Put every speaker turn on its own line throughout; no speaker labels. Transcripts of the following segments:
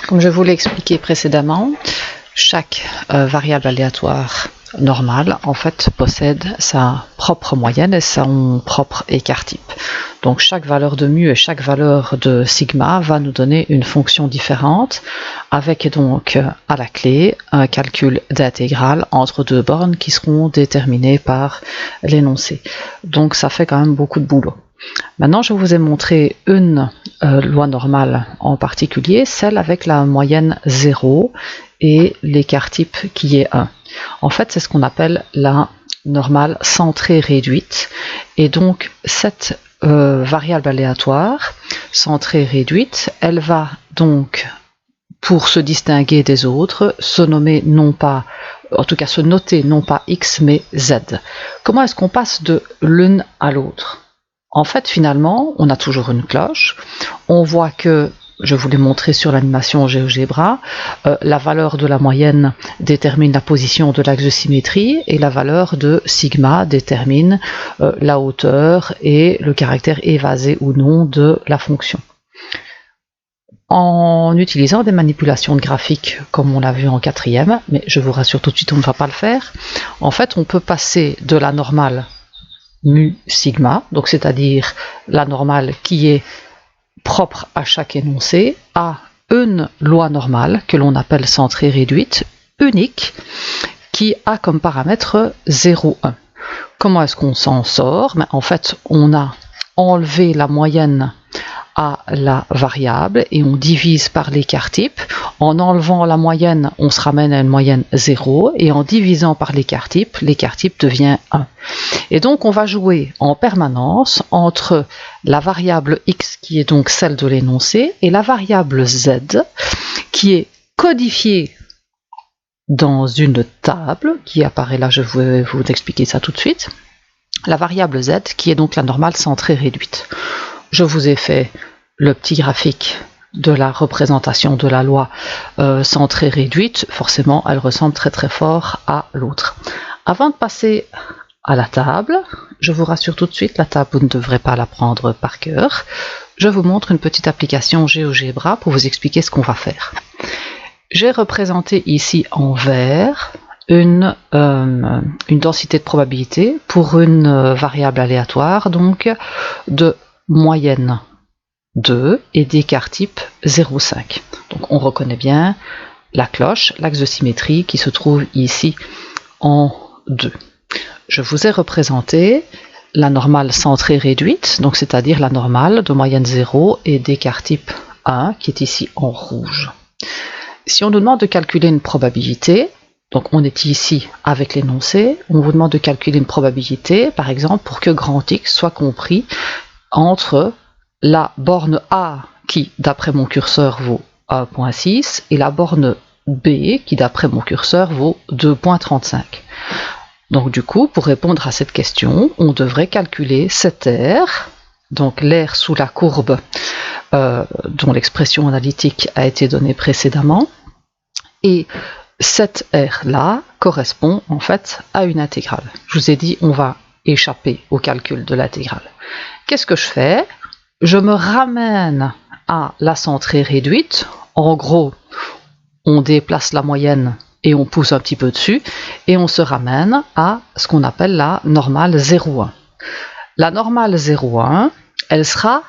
Comme je vous l'ai expliqué précédemment, chaque variable aléatoire normale en fait possède sa propre moyenne et son propre écart type. Donc chaque valeur de mu et chaque valeur de sigma va nous donner une fonction différente avec donc à la clé un calcul d'intégrale entre deux bornes qui seront déterminées par l'énoncé. Donc ça fait quand même beaucoup de boulot. Maintenant, je vous ai montré une loi normale en particulier, celle avec la moyenne 0 et l'écart type qui est 1. En fait, c'est ce qu'on appelle la normale centrée réduite. Et donc, cette variable aléatoire, centrée réduite, elle va donc, pour se distinguer des autres, se nommer non pas, en tout cas se noter non pas x, mais z. Comment est-ce qu'on passe de l'une à l'autre ? En fait, finalement, on a toujours une cloche. On voit que, je vous l'ai montré sur l'animation GeoGebra, la valeur de la moyenne détermine la position de l'axe de symétrie et la valeur de sigma détermine la hauteur et le caractère évasé ou non de la fonction. En utilisant des manipulations de graphiques comme on l'a vu en quatrième, mais je vous rassure tout de suite, on ne va pas le faire, en fait, on peut passer de la normale mu sigma, donc c'est-à-dire la normale qui est propre à chaque énoncé, à une loi normale que l'on appelle centrée réduite, unique, qui a comme paramètre 0, 1. Comment est-ce qu'on s'en sort ? En fait, on a enlevé la moyenne à la variable et on divise par l'écart type. En enlevant la moyenne, on se ramène à une moyenne 0 et en divisant par l'écart type devient 1. Et donc on va jouer en permanence entre la variable x qui est donc celle de l'énoncé et la variable z qui est codifiée dans une table qui apparaît là, je vais vous expliquer ça tout de suite. La variable z qui est donc la normale centrée réduite. Je vous ai fait le petit graphique de la représentation de la loi centrée réduite. Forcément, elle ressemble très très fort à l'autre. Avant de passer à la table, je vous rassure tout de suite, la table, vous ne devrez pas la prendre par cœur. Je vous montre une petite application GeoGebra pour vous expliquer ce qu'on va faire. J'ai représenté ici en vert une densité de probabilité pour une variable aléatoire, donc de moyenne 2 et d'écart type 0,5. Donc on reconnaît bien la cloche, l'axe de symétrie qui se trouve ici en 2. Je vous ai représenté la normale centrée réduite, donc c'est-à-dire la normale de moyenne 0 et d'écart type 1 qui est ici en rouge. Si on nous demande de calculer une probabilité, donc on est ici avec l'énoncé, on vous demande de calculer une probabilité, par exemple, pour que grand X soit compris entre la borne A qui, d'après mon curseur, vaut 1,6 et la borne B qui, d'après mon curseur, vaut 2,35. Donc du coup, pour répondre à cette question, on devrait calculer cet R, donc l'air sous la courbe dont l'expression analytique a été donnée précédemment, et cet R-là correspond en fait à une intégrale. Je vous ai dit, on va échapper au calcul de l'intégrale. Qu'est-ce que je fais ? Je me ramène à la centrée réduite. En gros, on déplace la moyenne et on pousse un petit peu dessus, et on se ramène à ce qu'on appelle la normale 0,1. La normale 0,1, elle sera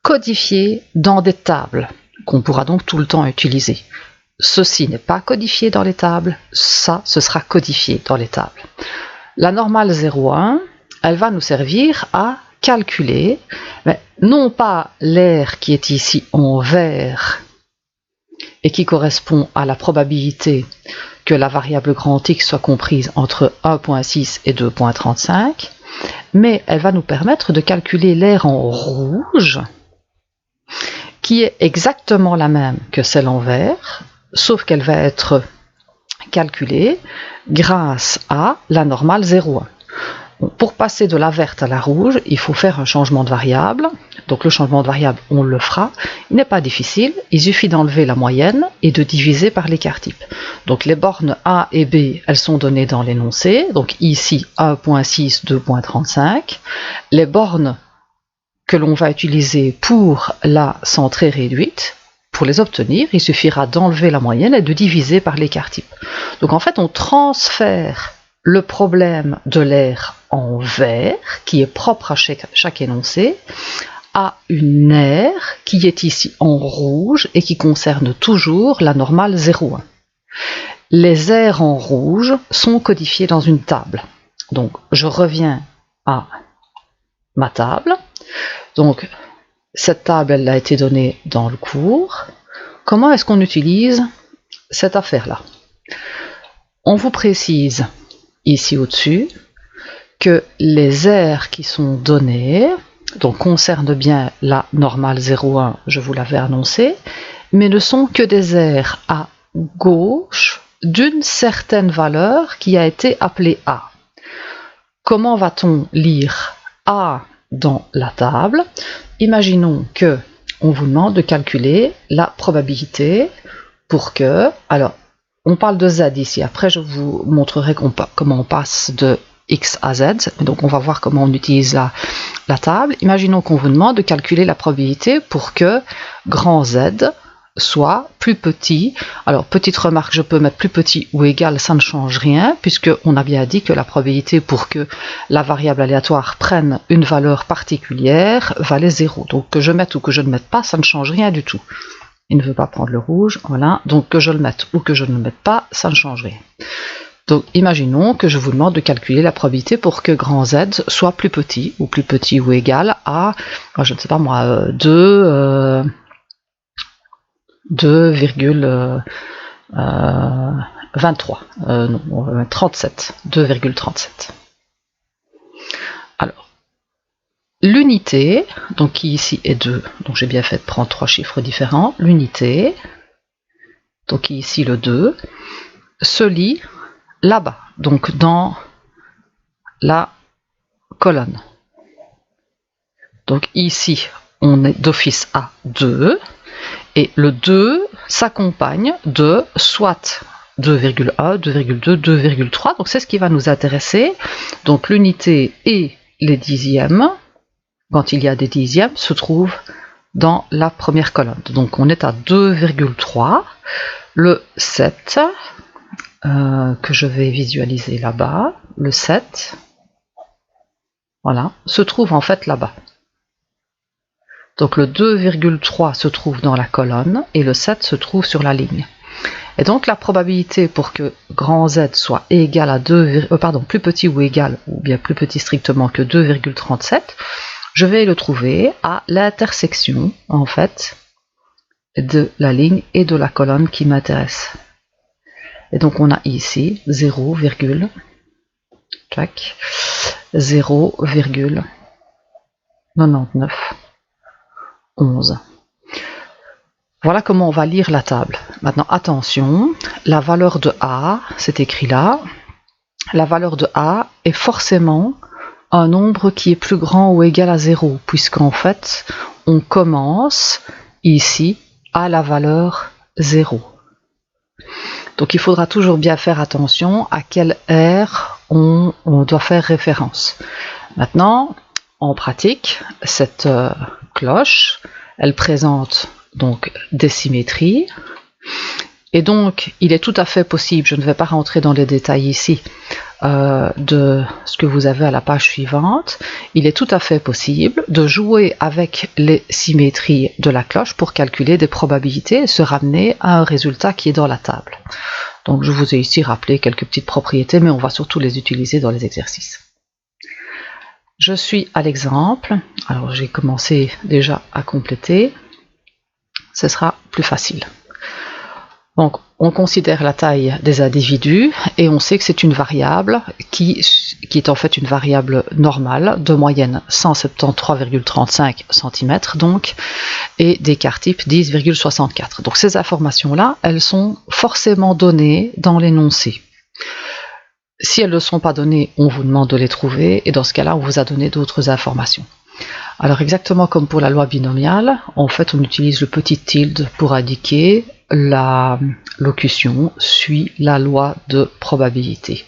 codifiée dans des tables, qu'on pourra donc tout le temps utiliser. Ceci n'est pas codifié dans les tables, ça, ce sera codifié dans les tables. La normale 0,1, elle va nous servir à calculer, mais non pas l'air qui est ici en vert et qui correspond à la probabilité que la variable grand X soit comprise entre 1,6 et 2,35, mais elle va nous permettre de calculer l'air en rouge, qui est exactement la même que celle en vert, sauf qu'elle va être calculée grâce à la normale 0,1. Pour passer de la verte à la rouge, il faut faire un changement de variable. Donc le changement de variable, on le fera. Il n'est pas difficile, il suffit d'enlever la moyenne et de diviser par l'écart type. Donc les bornes A et B, elles sont données dans l'énoncé. Donc ici 1,6, 2,35. Les bornes que l'on va utiliser pour la centrée réduite, pour les obtenir, il suffira d'enlever la moyenne et de diviser par l'écart type. Donc en fait, on transfère le problème de l'aire en vert, qui est propre à chaque énoncé, à une aire qui est ici en rouge et qui concerne toujours la normale 0,1. Les aires en rouge sont codifiées dans une table. Donc je reviens à ma table. Donc cette table, elle a été donnée dans le cours. Comment est-ce qu'on utilise cette affaire-là? On vous précise ici au-dessus que les aires qui sont données donc concernent bien la normale 0,1, je vous l'avais annoncé, mais ne sont que des aires à gauche d'une certaine valeur qui a été appelée A. Comment va-t-on lire A dans la table? Imaginons que on vous demande de calculer la probabilité pour que, alors on parle de Z ici, après je vous montrerai comment on passe de X à Z, donc on va voir comment on utilise la table. Imaginons qu'on vous demande de calculer la probabilité pour que grand Z soit plus petit. Alors petite remarque, je peux mettre plus petit ou égal, ça ne change rien, puisqu'on a bien dit que la probabilité pour que la variable aléatoire prenne une valeur particulière valait 0. Donc que je mette ou que je ne mette pas, ça ne change rien du tout. Il ne veut pas prendre le rouge, voilà, donc que je le mette ou que je ne le mette pas, ça ne change rien. Donc imaginons que je vous demande de calculer la probabilité pour que grand Z soit plus petit ou égal à, je ne sais pas moi, 2,23, 37, 2,37. Alors, l'unité, donc qui ici est 2, donc j'ai bien fait de prendre 3 chiffres différents, l'unité, donc qui ici le 2, se lit là-bas, donc dans la colonne. Donc ici, on est d'office à 2, et le 2 s'accompagne de soit 2,1, 2,2, 2,3, donc c'est ce qui va nous intéresser. Donc l'unité et les dixièmes, quand il y a des dixièmes, se trouvent dans la première colonne. Donc on est à 2,3, le 7, que je vais visualiser là-bas, le 7, voilà, se trouve en fait là-bas. Donc le 2,3 se trouve dans la colonne et le 7 se trouve sur la ligne. Et donc la probabilité pour que grand Z soit égal à plus petit ou égal, ou bien plus petit strictement que 2,37, je vais le trouver à l'intersection en fait de la ligne et de la colonne qui m'intéresse. Et donc on a ici 0,9911. Voilà comment on va lire la table. Maintenant attention, la valeur de A, c'est écrit là, la valeur de A est forcément un nombre qui est plus grand ou égal à 0, puisqu'en fait on commence ici à la valeur 0. Donc il faudra toujours bien faire attention à quelle aire on doit faire référence. Maintenant, en pratique, cette cloche, elle présente donc des symétries. Et donc, il est tout à fait possible, je ne vais pas rentrer dans les détails ici, de ce que vous avez à la page suivante, il est tout à fait possible de jouer avec les symétries de la cloche pour calculer des probabilités et se ramener à un résultat qui est dans la table. Donc je vous ai ici rappelé quelques petites propriétés, mais on va surtout les utiliser dans les exercices. Je suis à l'exemple, alors j'ai commencé déjà à compléter, ce sera plus facile. Donc, on considère la taille des individus et on sait que c'est une variable qui est en fait une variable normale de moyenne 173,35 cm donc, et d'écart type 10,64. Donc ces informations-là, elles sont forcément données dans l'énoncé. Si elles ne sont pas données, on vous demande de les trouver et dans ce cas-là, on vous a donné d'autres informations. Alors exactement comme pour la loi binomiale, en fait on utilise le petit tilde pour indiquer la locution suit la loi de probabilité.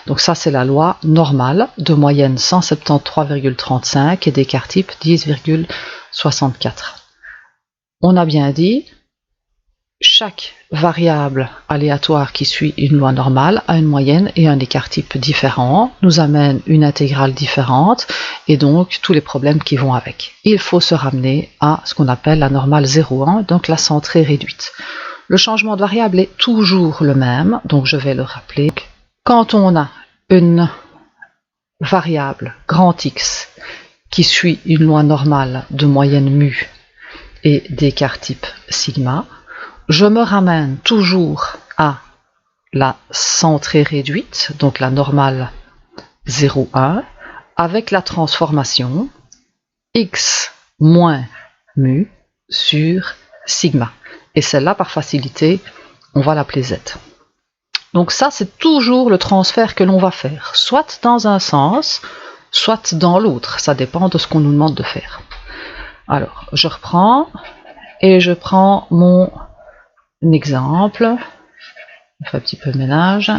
Donc ça c'est la loi normale de moyenne 173,35 et d'écart type 10,64. On a bien dit chaque variable aléatoire qui suit une loi normale a une moyenne et un écart type différent, nous amène une intégrale différente et donc tous les problèmes qui vont avec. Il faut se ramener à ce qu'on appelle la normale 0,1, donc la centrée réduite. Le changement de variable est toujours le même, donc je vais le rappeler. Quand on a une variable grand X qui suit une loi normale de moyenne mu et d'écart type sigma, je me ramène toujours à la centrée réduite, donc la normale 0,1, avec la transformation x moins mu sur sigma. Et celle-là, par facilité, on va l'appeler z. Donc ça, c'est toujours le transfert que l'on va faire, soit dans un sens, soit dans l'autre. Ça dépend de ce qu'on nous demande de faire. Alors, je reprends et je prends mon exemple. Je fais un petit peu de ménage.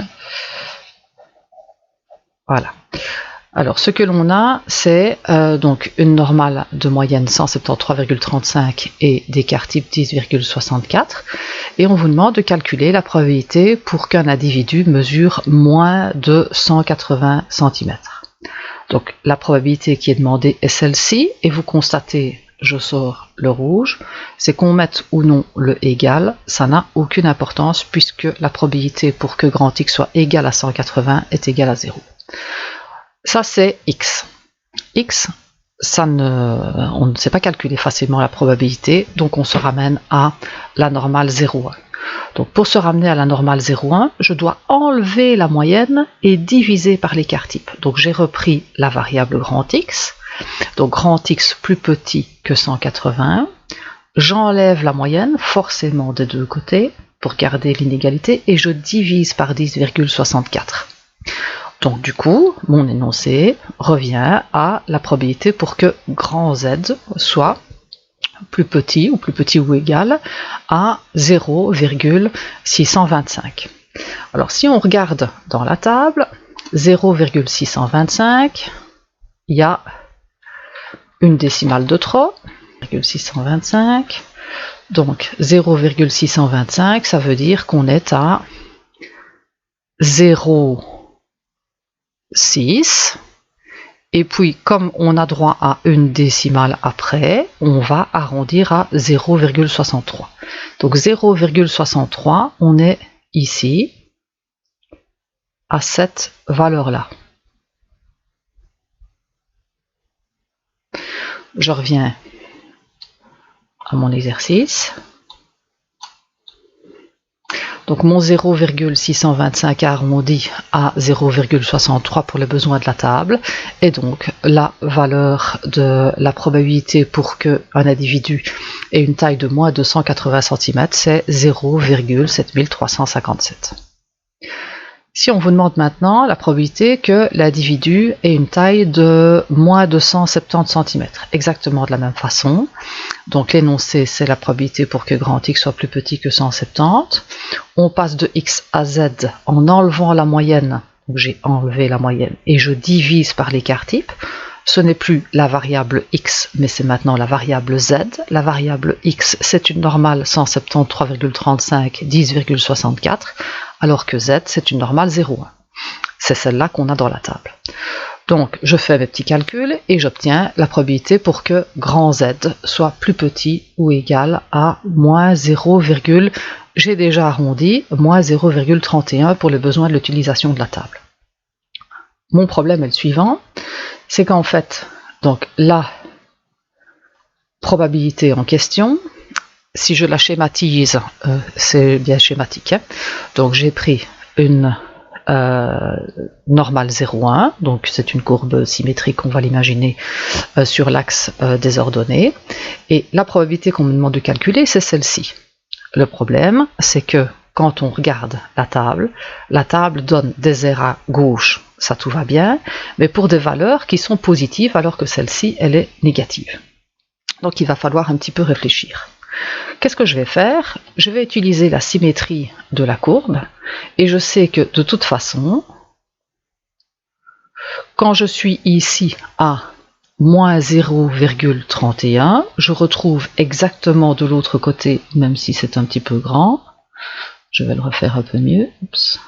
Voilà. Alors, ce que l'on a, c'est donc une normale de moyenne 173,35 et d'écart type 10,64. Et on vous demande de calculer la probabilité pour qu'un individu mesure moins de 180 cm. Donc, la probabilité qui est demandée est celle-ci. Et vous constatez, je sors le rouge, c'est qu'on mette ou non le égal, ça n'a aucune importance puisque la probabilité pour que grand X soit égal à 180 est égale à 0. Ça c'est X. X, on ne sait pas calculer facilement la probabilité, donc on se ramène à la normale 0,1. Donc pour se ramener à la normale 0,1, je dois enlever la moyenne et diviser par l'écart type. Donc j'ai repris la variable grand X, donc grand X plus petit que 180, j'enlève la moyenne forcément des deux côtés pour garder l'inégalité et je divise par 10,64. Donc du coup, mon énoncé revient à la probabilité pour que grand Z soit plus petit ou égal à 0,625. Alors si on regarde dans la table, 0,625, il y a une décimale de trop, 0,625. Donc 0,625, ça veut dire qu'on est à 0,6. Et puis, comme on a droit à une décimale après, on va arrondir à 0,63. Donc 0,63, on est ici à cette valeur-là. Je reviens à mon exercice. Donc mon 0,625 arrondi à 0,63 pour les besoins de la table. Et donc la valeur de la probabilité pour qu'un individu ait une taille de moins de 180 cm, c'est 0,7357. Si on vous demande maintenant la probabilité que l'individu ait une taille de moins de 170 cm, exactement de la même façon. Donc l'énoncé, c'est la probabilité pour que grand X soit plus petit que 170. On passe de X à Z en enlevant la moyenne. Donc j'ai enlevé la moyenne et je divise par l'écart type. Ce n'est plus la variable X, mais c'est maintenant la variable Z. La variable X, c'est une normale 173,35, 10,64, alors que Z, c'est une normale 0,1. C'est celle-là qu'on a dans la table. Donc, je fais mes petits calculs et j'obtiens la probabilité pour que grand Z soit plus petit ou égal à moins 0, j'ai déjà arrondi, moins 0,31 pour les besoins de l'utilisation de la table. Mon problème est le suivant, c'est qu'en fait, donc la probabilité en question, si je la schématise, c'est bien schématique, hein. Donc j'ai pris une normale 0,1, donc c'est une courbe symétrique, on va l'imaginer sur l'axe des ordonnées, et la probabilité qu'on me demande de calculer, c'est celle-ci. Le problème, c'est que quand on regarde la table donne des airs à gauche, ça tout va bien, mais pour des valeurs qui sont positives alors que celle-ci, elle est négative. Donc il va falloir un petit peu réfléchir. Qu'est-ce que je vais faire? Je vais utiliser la symétrie de la courbe et je sais que de toute façon, quand je suis ici à moins 0,31. Je retrouve exactement de l'autre côté, même si c'est un petit peu grand. Je vais le refaire un peu mieux. Oups.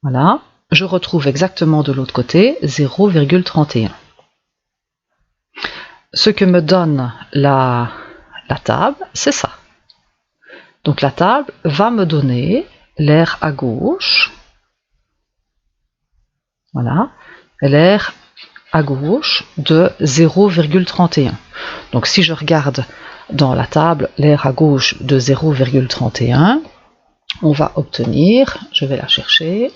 Voilà. Je retrouve exactement de l'autre côté 0,31. Ce que me donne la table, c'est ça. Donc la table va me donner l'aire à gauche. Voilà. L'aire à gauche de 0,31. Donc si je regarde dans la table l'aire à gauche de 0,31, on va obtenir, je vais la chercher,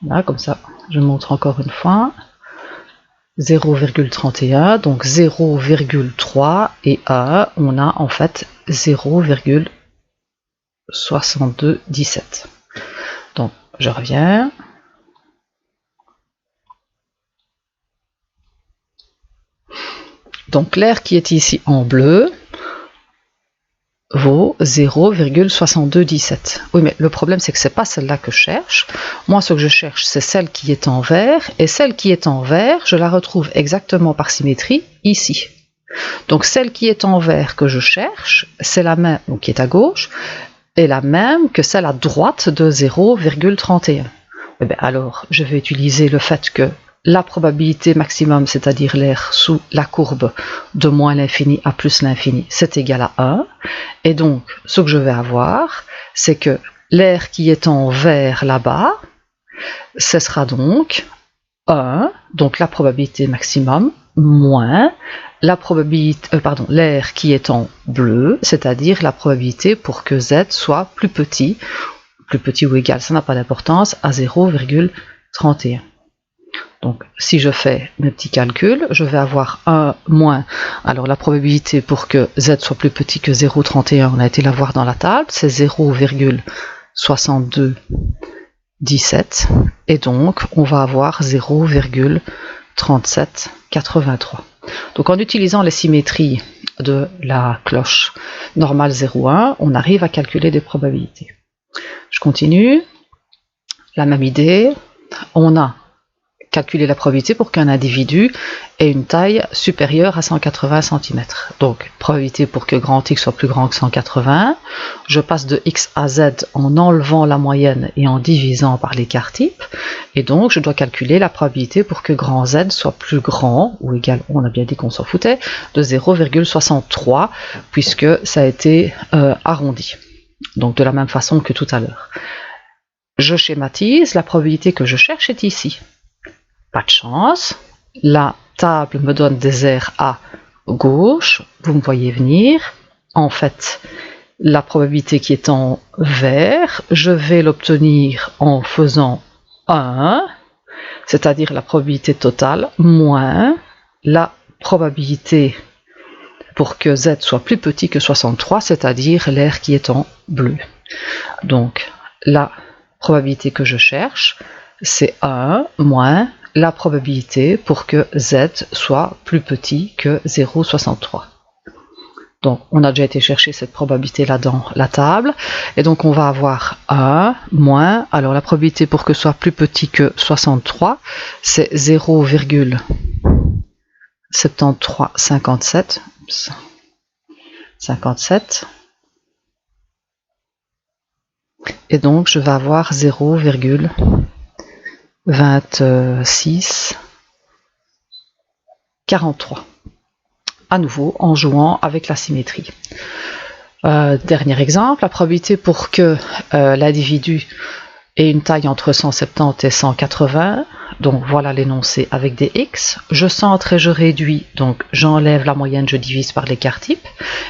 là comme ça je montre encore une fois, 0,31, donc 0,3 et 1, on a en fait 0,6217. Donc je reviens. Donc l'aire qui est ici en bleu vaut 0,6217. Oui, mais le problème c'est que c'est pas celle-là que je cherche. Moi ce que je cherche c'est celle qui est en vert, et celle qui est en vert, je la retrouve exactement par symétrie ici. Donc celle qui est en vert que je cherche, c'est la même, donc qui est à gauche, est la même que celle à droite de 0,31. Eh bien, alors je vais utiliser le fait que la probabilité maximum, c'est-à-dire l'aire sous la courbe de moins l'infini à plus l'infini, c'est égal à 1. Et donc, ce que je vais avoir, c'est que l'aire qui est en vert là-bas, ce sera donc 1, donc la probabilité maximum, moins la probabilité, l'aire qui est en bleu, c'est-à-dire la probabilité pour que z soit plus petit ou égal, ça n'a pas d'importance, à 0,31. Donc si je fais mes petits calculs, je vais avoir 1 moins, alors la probabilité pour que z soit plus petit que 0,31, on a été la voir dans la table, c'est 0,6217, et donc on va avoir 0,3783. Donc en utilisant les symétries de la cloche normale 0,1, on arrive à calculer des probabilités. Je continue, la même idée, on a calculé la probabilité pour qu'un individu ait une taille supérieure à 180 cm. Donc, probabilité pour que grand X soit plus grand que 180. Je passe de X à Z en enlevant la moyenne et en divisant par l'écart type. Et donc, je dois calculer la probabilité pour que grand Z soit plus grand, ou égal, on a bien dit qu'on s'en foutait, de 0,63, puisque ça a été arrondi. Donc, de la même façon que tout à l'heure. Je schématise, la probabilité que je cherche est ici. Pas de chance, la table me donne des aires à gauche, vous me voyez venir. En fait, la probabilité qui est en vert, je vais l'obtenir en faisant 1, c'est-à-dire la probabilité totale, moins la probabilité pour que z soit plus petit que 63, c'est-à-dire l'aire qui est en bleu. Donc, la probabilité que je cherche, c'est 1 moins la probabilité pour que z soit plus petit que 0,63. Donc, on a déjà été chercher cette probabilité-là dans la table. Et donc, on va avoir 1 moins, alors la probabilité pour que soit plus petit que 63, c'est 0,7357. 57. Et donc, je vais avoir 0,2643. À nouveau, en jouant avec la symétrie. Dernier exemple, la probabilité pour que l'individu ait une taille entre 170 et 180, donc voilà l'énoncé avec des x, je centre et je réduis, donc j'enlève la moyenne, je divise par l'écart type,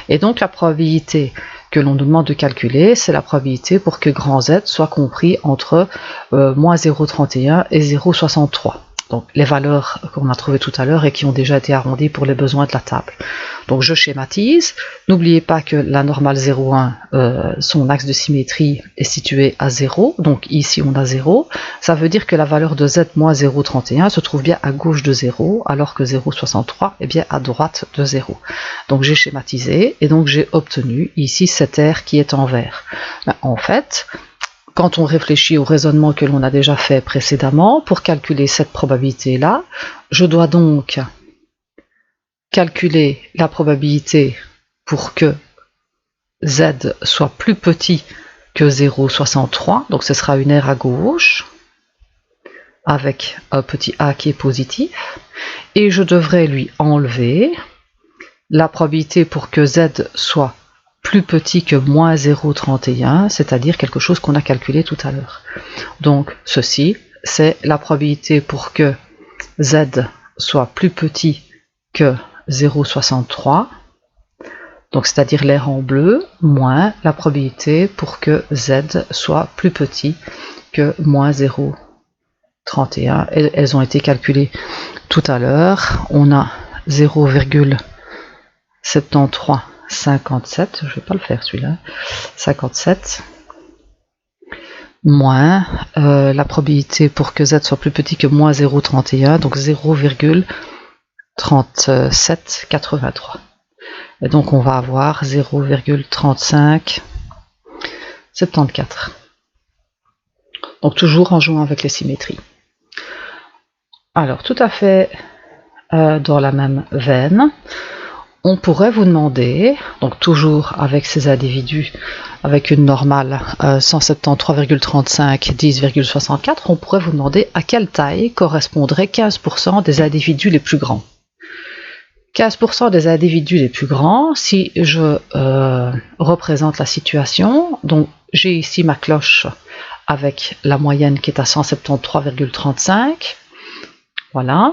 et donc la probabilité que l'on nous demande de calculer, c'est la probabilité pour que grand Z soit compris entre moins 0,31 et 0,63. Donc les valeurs qu'on a trouvées tout à l'heure et qui ont déjà été arrondies pour les besoins de la table. Donc je schématise. N'oubliez pas que la normale 0,1, son axe de symétrie est situé à 0. Donc ici on a 0. Ça veut dire que la valeur de z moins 0,31 se trouve bien à gauche de 0, alors que 0,63 est bien à droite de 0. Donc j'ai schématisé et donc j'ai obtenu ici cette aire qui est en vert. En fait, quand on réfléchit au raisonnement que l'on a déjà fait précédemment, pour calculer cette probabilité-là, je dois donc calculer la probabilité pour que Z soit plus petit que 0,63, donc ce sera une R à gauche, avec un petit a qui est positif, et je devrais lui enlever la probabilité pour que Z soit plus petit que moins 0,31, c'est-à-dire quelque chose qu'on a calculé tout à l'heure. Donc ceci, c'est la probabilité pour que Z soit plus petit que 0,63, donc c'est-à-dire l'air en bleu, moins la probabilité pour que Z soit plus petit que moins 0,31. Elles ont été calculées tout à l'heure. On a 0,7357, je ne vais pas le faire celui-là, 57, moins la probabilité pour que Z soit plus petit que moins 0,31, donc 0,3783. Et donc on va avoir 0,3574. Donc toujours en jouant avec les symétries. Alors tout à fait dans la même veine, on pourrait vous demander, donc toujours avec ces individus, avec une normale 173,35, 10,64, on pourrait vous demander à quelle taille correspondrait 15% des individus les plus grands. 15% des individus les plus grands, si je représente la situation, donc j'ai ici ma cloche avec la moyenne qui est à 173,35, voilà,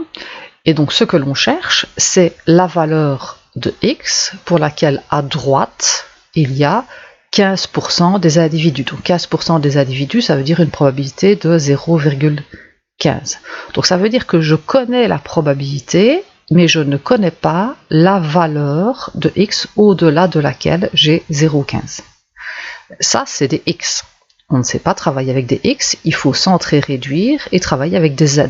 et donc ce que l'on cherche, c'est la valeur de x pour laquelle à droite, il y a 15% des individus. Donc 15% des individus, ça veut dire une probabilité de 0,15. Donc ça veut dire que je connais la probabilité, mais je ne connais pas la valeur de x au-delà de laquelle j'ai 0,15. Ça, c'est des x. On ne sait pas travailler avec des x, il faut centrer, réduire et travailler avec des z.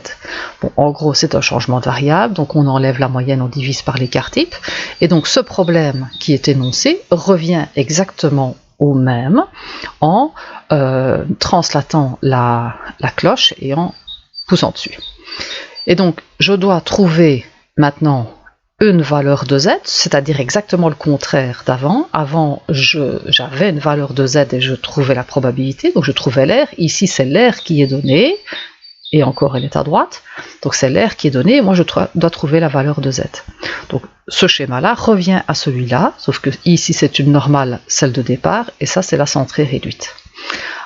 Bon, en gros, c'est un changement de variable, donc on enlève la moyenne, on divise par l'écart type. Et donc ce problème qui est énoncé revient exactement au même en translatant la cloche et en poussant dessus. Et donc, je dois trouver maintenant une valeur de z, c'est-à-dire exactement le contraire d'avant. Avant, j'avais une valeur de z et je trouvais la probabilité, donc je trouvais l'air. Ici, c'est l'air qui est donné, et encore, elle est à droite. Donc, c'est l'air qui est donné, et moi, je dois trouver la valeur de z. Donc, ce schéma-là revient à celui-là, sauf que ici, c'est une normale, celle de départ, et ça, c'est la centrée réduite.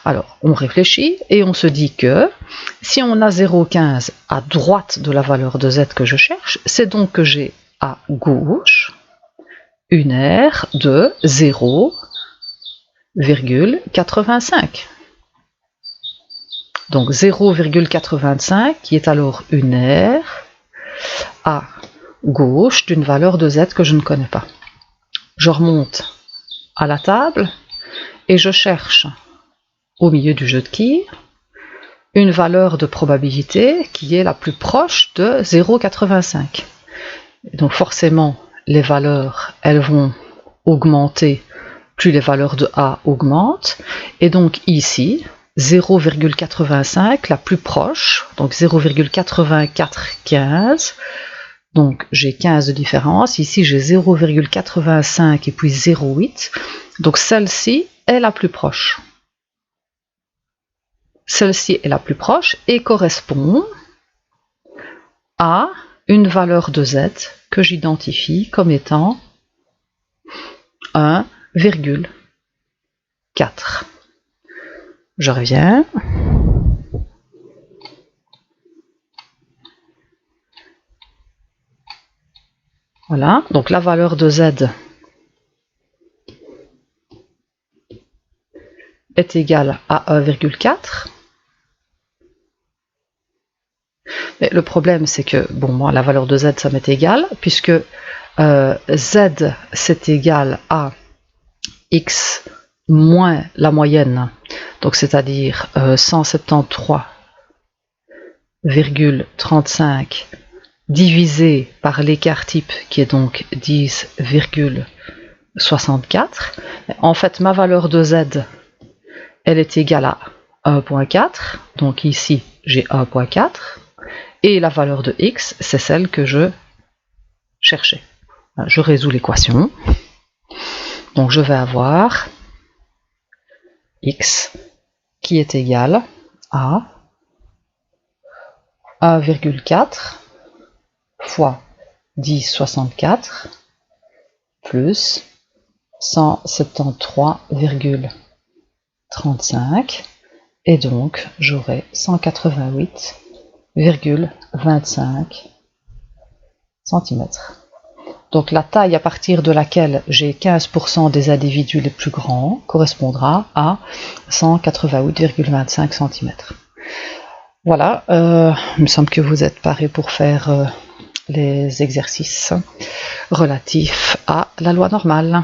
Alors, on réfléchit et on se dit que si on a 0,15 à droite de la valeur de z que je cherche, c'est donc que j'ai à gauche une R de 0,85. Donc 0,85 qui est alors une R à gauche d'une valeur de z que je ne connais pas. Je remonte à la table et je cherche au milieu du jeu de quilles une valeur de probabilité qui est la plus proche de 0,85. Donc forcément, les valeurs, elles vont augmenter plus les valeurs de A augmentent. Et donc ici, 0,85, la plus proche, donc 0,8415. Donc j'ai 15 de différence. Ici, j'ai 0,85 et puis 0,8. Donc celle-ci est la plus proche. Celle-ci est la plus proche et correspond à une valeur de z que j'identifie comme étant 1,4. Je reviens. Voilà, donc la valeur de z est égale à 1,4. Mais le problème, c'est que, bon, moi, la valeur de z, ça m'est égal, puisque z, c'est égal à x moins la moyenne, donc c'est-à-dire 173,35 divisé par l'écart type, qui est donc 10,64. En fait, ma valeur de z, elle est égale à 1,4. Donc ici, j'ai 1,4. Et la valeur de x, c'est celle que je cherchais. Je résous l'équation. Donc je vais avoir x qui est égal à 1,4 fois 10,64 plus 173,35 et donc j'aurai 188,25 cm. Donc la taille à partir de laquelle j'ai 15% des individus les plus grands correspondra à 188,25 cm. Voilà, il me semble que vous êtes parés pour faire les exercices relatifs à la loi normale.